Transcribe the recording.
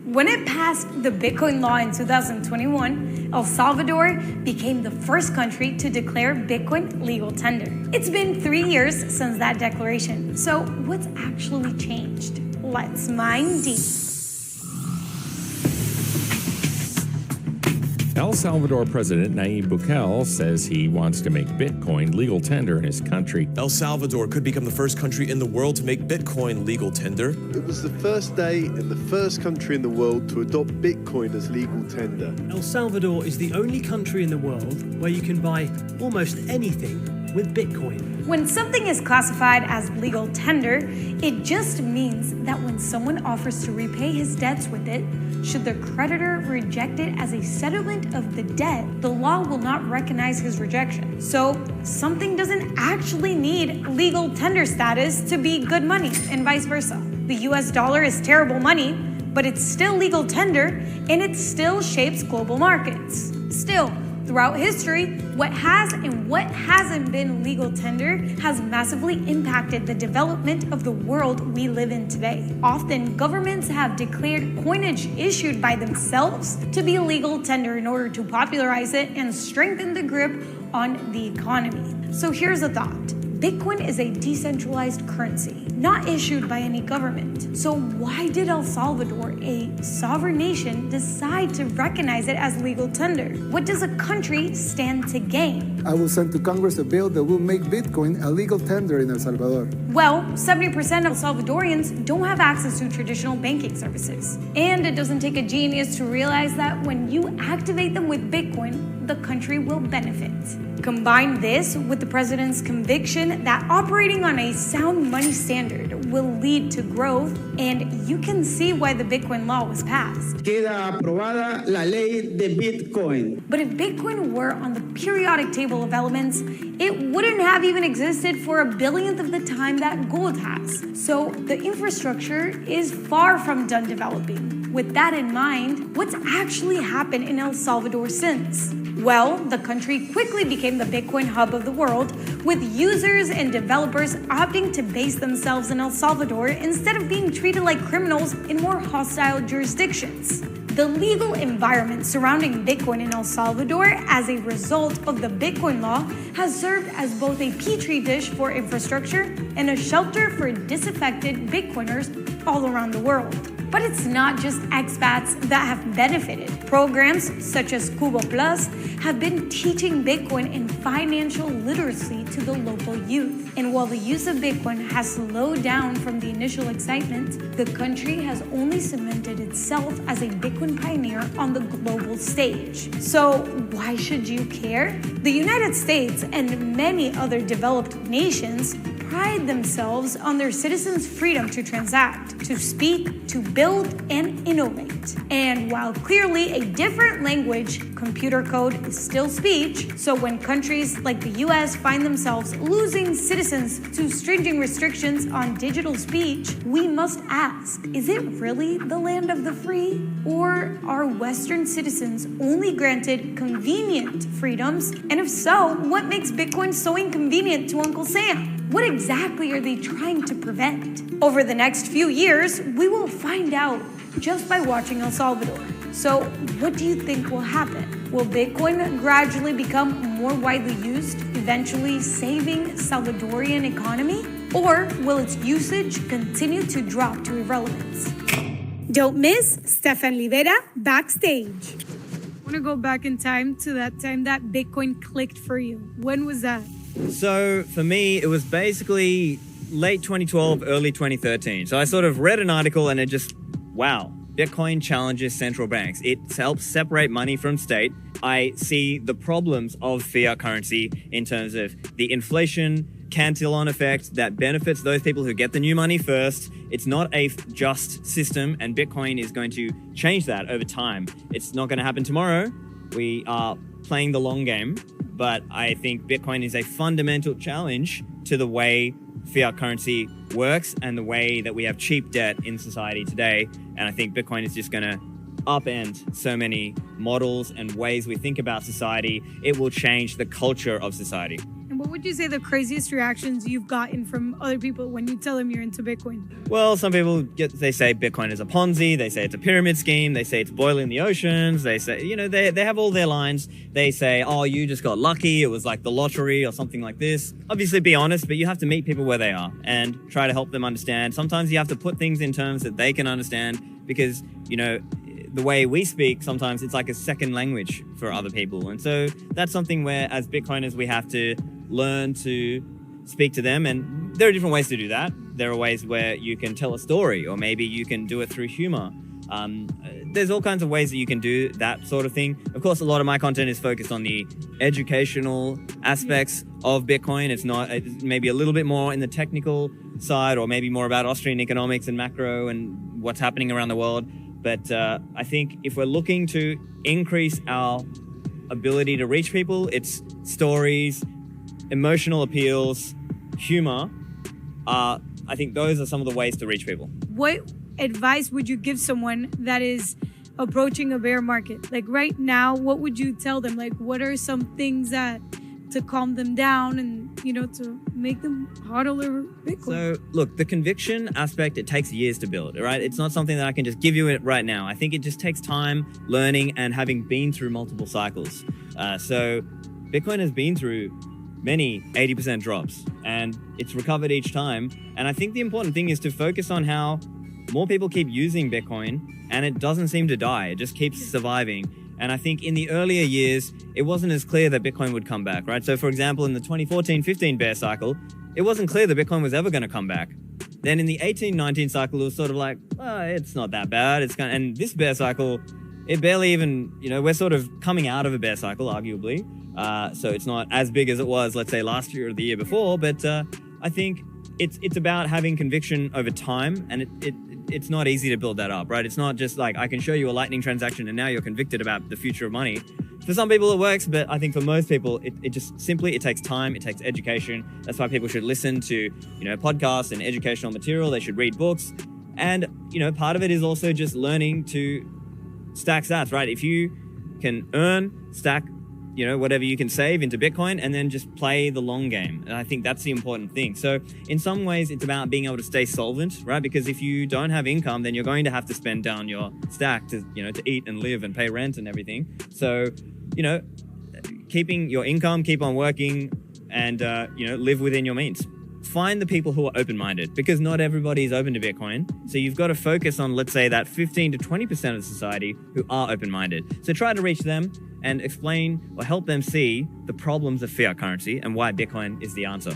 When it passed the Bitcoin law in 2021, El Salvador became the first country to declare Bitcoin legal tender. It's been 3 years since that declaration, so what's actually changed? Let's mine deep. El Salvador President Nayib Bukele says he wants to make Bitcoin legal tender in his country. El Salvador could become the first country in the world to make Bitcoin legal tender. It was the first day and the first country in the world to adopt Bitcoin as legal tender. El Salvador is the only country in the world where you can buy almost anything with Bitcoin. When something is classified as legal tender, it just means that when someone offers to repay his debts with it, should the creditor reject it as a settlement of the debt, the law will not recognize his rejection. So something doesn't actually need legal tender status to be good money, and vice versa. The US dollar is terrible money, but it's still legal tender, and it still shapes global markets. Still, throughout history, what has and what hasn't been legal tender has massively impacted the development of the world we live in today. Often, governments have declared coinage issued by themselves to be legal tender in order to popularize it and strengthen the grip on the economy. So here's a thought. Bitcoin is a decentralized currency, not issued by any government. So why did El Salvador, a sovereign nation, decide to recognize it as legal tender? What does a country stand to gain? I will send to Congress a bill that will make Bitcoin a legal tender in El Salvador. Well, 70% of Salvadorians don't have access to traditional banking services. And it doesn't take a genius to realize that when you activate them with Bitcoin, the country will benefit. Combine this with the president's conviction that operating on a sound money standard will lead to growth, and you can see why the Bitcoin law was passed. Queda aprobada la ley de Bitcoin. But if Bitcoin were on the periodic table of elements, it wouldn't have even existed for a billionth of the time that gold has. So the infrastructure is far from done developing. With that in mind, what's actually happened in El Salvador since? Well, the country quickly became the Bitcoin hub of the world, with users and developers opting to base themselves in El Salvador instead of being treated like criminals in more hostile jurisdictions. The legal environment surrounding Bitcoin in El Salvador as a result of the Bitcoin law has served as both a petri dish for infrastructure and a shelter for disaffected Bitcoiners all around the world. But it's not just expats that have benefited. Programs such as Cuba Plus have been teaching Bitcoin and financial literacy to the local youth. And while the use of Bitcoin has slowed down from the initial excitement, the country has only cemented itself as a Bitcoin pioneer on the global stage. So why should you care? The United States and many other developed nations pride themselves on their citizens' freedom to transact, to speak, to build, and innovate. And while clearly a different language, computer code is still speech, so when countries like the US find themselves losing citizens to stringent restrictions on digital speech, we must ask, is it really the land of the free? Or are Western citizens only granted convenient freedoms? And if so, what makes Bitcoin so inconvenient to Uncle Sam? What exactly are they trying to prevent? Over the next few years, we will find out just by watching El Salvador. So, what do you think will happen? Will Bitcoin gradually become more widely used, eventually saving Salvadorian economy? Or will its usage continue to drop to irrelevance? Don't miss Stefan Rivera backstage. I want to go back in time to that time that Bitcoin clicked for you. When was that? So for me, it was basically late 2012, early 2013. So I sort of read an article and it just, wow, Bitcoin challenges central banks. It helps separate money from state. I see the problems of fiat currency in terms of the inflation cantillon effect that benefits those people who get the new money first. It's not a just system, and Bitcoin is going to change that over time. It's not going to happen tomorrow. We are playing the long game. But I think Bitcoin is a fundamental challenge to the way fiat currency works and the way that we have cheap debt in society today. And I think Bitcoin is just going to upend so many models and ways we think about society. It will change the culture of society. And what would you say the craziest reactions you've gotten from other people when you tell them you're into Bitcoin? Well, some people they say Bitcoin is a Ponzi, they say it's a pyramid scheme, they say it's boiling the oceans, they say, they have all their lines. They say, oh, you just got lucky, it was like the lottery or something like this. Obviously, be honest, but you have to meet people where they are and try to help them understand. Sometimes you have to put things in terms that they can understand because, the way we speak, sometimes it's like a second language for other people. And so that's something where, as Bitcoiners, we have to learn to speak to them. And there are different ways to do that. There are ways where you can tell a story, or maybe you can do it through humor. There's all kinds of ways that you can do that sort of thing. Of course, a lot of my content is focused on the educational aspects of Bitcoin. It's maybe a little bit more in the technical side, or maybe more about Austrian economics and macro and what's happening around the world. But I think if we're looking to increase our ability to reach people, it's stories, emotional appeals, humor. I think those are some of the ways to reach people. What advice would you give someone that is approaching a bear market? Like right now, what would you tell them? Like, what are some things to calm them down and, to make them hodl their Bitcoin? So, look, the conviction aspect, it takes years to build, right? It's not something that I can just give you it right now. I think it just takes time, learning, and having been through multiple cycles. So Bitcoin has been through many 80% drops, and it's recovered each time. And I think the important thing is to focus on how more people keep using Bitcoin, and it doesn't seem to die. It just keeps surviving. And I think in the earlier years, it wasn't as clear that Bitcoin would come back, right? So for example, in the 2014-15 bear cycle, it wasn't clear that Bitcoin was ever going to come back. Then in the 18-19 cycle, it was sort of like, oh, it's not that bad. And this bear cycle, it barely even, we're sort of coming out of a bear cycle, arguably. So it's not as big as it was, let's say, last year or the year before. But I think it's about having conviction over time, and it's not easy to build that up, right? It's not just like I can show you a lightning transaction and now you're convicted about the future of money. For some people it works, but I think for most people it just simply, it takes time, it takes education. That's why people should listen to, podcasts and educational material. They should read books. And, part of it is also just learning to stack sats, right? If you can stack, whatever you can save into Bitcoin, and then just play the long game. And I think that's the important thing. So in some ways, it's about being able to stay solvent, right? Because if you don't have income, then you're going to have to spend down your stack to eat and live and pay rent and everything. So, keeping your income, keep on working, and, live within your means. Find the people who are open-minded, because not everybody is open to Bitcoin. So you've got to focus on, let's say, that 15 to 20% of society who are open-minded. So try to reach them and explain or help them see the problems of fiat currency and why Bitcoin is the answer.